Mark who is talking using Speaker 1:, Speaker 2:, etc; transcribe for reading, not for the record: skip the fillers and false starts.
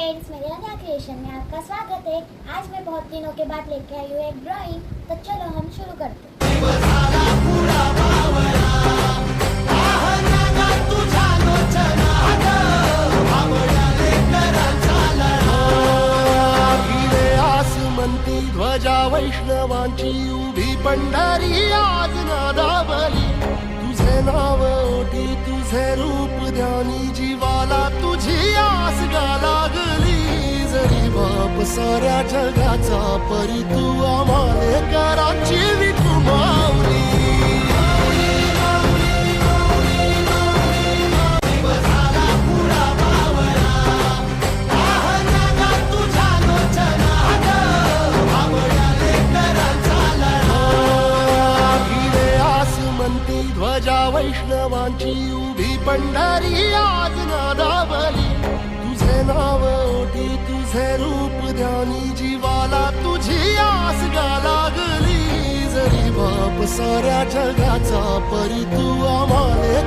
Speaker 1: Friends, मेरे रंगा creation में आपका स्वागत है। आज मैं बहुत दिनों के बाद लेके आई हूँ एक ड्राइंग, तो चलो हम शुरू करते हैं।
Speaker 2: आसमंती ध्वजा वैष्णवांची उभी पंढरी आज नादावली, तुझे नाव ओटी तुझे रूप ध्यानी जीवाला तुझी आस गा लागली। जरी बाप साऱ्या जगाचा परी तू आम्हाले कराची विठू माऊली। ध्वजा वैष्णवांची उभी पंढरी आज नादावली, तुझे नाव ओटी तुझे रूप ध्यानी जीवाला तुझी आस गा लागली। जरी बाप साऱ्या जगाचा परी तू आम्हाले